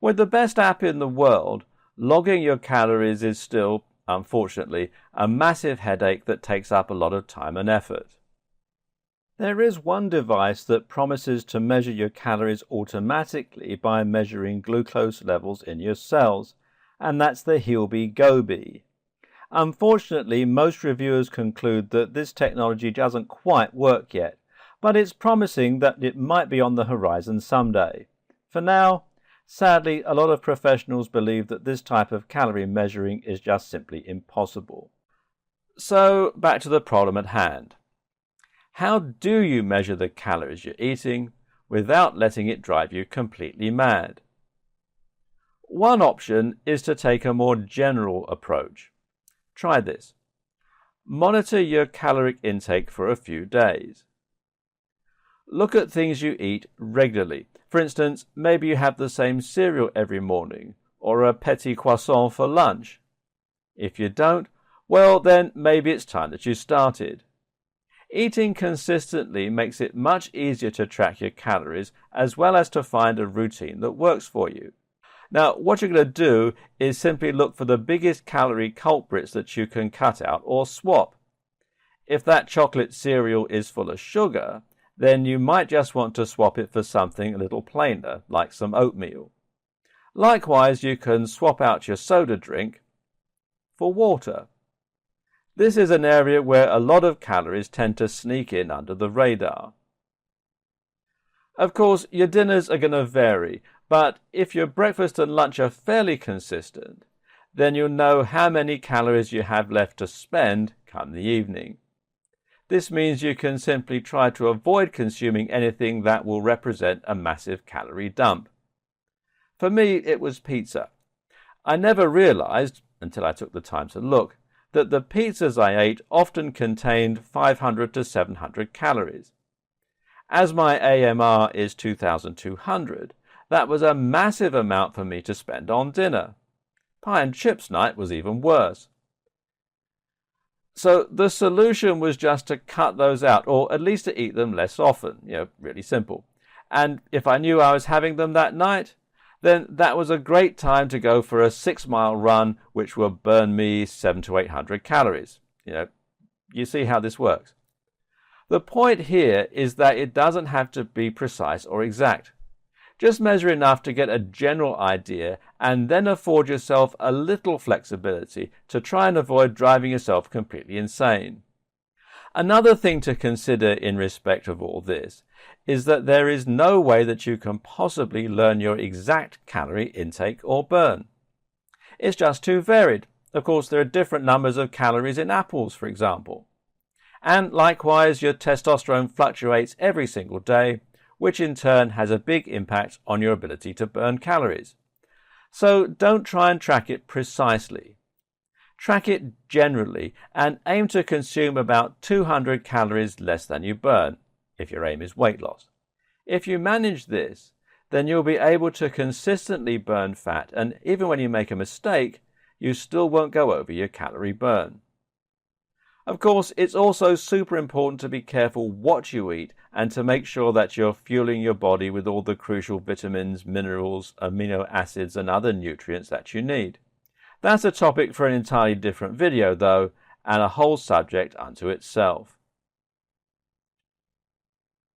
With the best app in the world, logging your calories is still, unfortunately, a massive headache that takes up a lot of time and effort. There is one device that promises to measure your calories automatically by measuring glucose levels in your cells, and that's the Healby Go-Bee. Unfortunately, most reviewers conclude that this technology doesn't quite work yet, but it's promising that it might be on the horizon someday. For now, sadly, a lot of professionals believe that this type of calorie measuring is just simply impossible. So, back to the problem at hand. How do you measure the calories you're eating without letting it drive you completely mad? One option is to take a more general approach. Try this. Monitor your caloric intake for a few days. Look at things you eat regularly. For instance, maybe you have the same cereal every morning or a petit croissant for lunch. If you don't, well then maybe it's time that you started. Eating consistently makes it much easier to track your calories as well as to find a routine that works for you. Now, what you're going to do is simply look for the biggest calorie culprits that you can cut out or swap. If that chocolate cereal is full of sugar, then you might just want to swap it for something a little plainer, like some oatmeal. Likewise, you can swap out your soda drink for water. This is an area where a lot of calories tend to sneak in under the radar. Of course, your dinners are going to vary, but if your breakfast and lunch are fairly consistent, then you'll know how many calories you have left to spend come the evening. This means you can simply try to avoid consuming anything that will represent a massive calorie dump. For me, it was pizza. I never realized, until I took the time to look, that the pizzas I ate often contained 500 to 700 calories. As my AMR is 2,200, that was a massive amount for me to spend on dinner. Pie and chips night was even worse. So the solution was just to cut those out, or at least to eat them less often, really simple. And if I knew I was having them that night, then that was a great time to go for a 6-mile run, which will burn me 700 to 800 calories. You see how this works. The point here is that it doesn't have to be precise or exact. Just measure enough to get a general idea and then afford yourself a little flexibility to try and avoid driving yourself completely insane. Another thing to consider in respect of all this is that there is no way that you can possibly learn your exact calorie intake or burn. It's just too varied. Of course, there are different numbers of calories in apples, for example. And likewise, your testosterone fluctuates every single day, which in turn has a big impact on your ability to burn calories. So don't try and track it precisely. Track it generally and aim to consume about 200 calories less than you burn, if your aim is weight loss. If you manage this, then you'll be able to consistently burn fat, and even when you make a mistake, you still won't go over your calorie burn. Of course, it's also super important to be careful what you eat and to make sure that you're fueling your body with all the crucial vitamins, minerals, amino acids, and other nutrients that you need. That's a topic for an entirely different video, though, and a whole subject unto itself.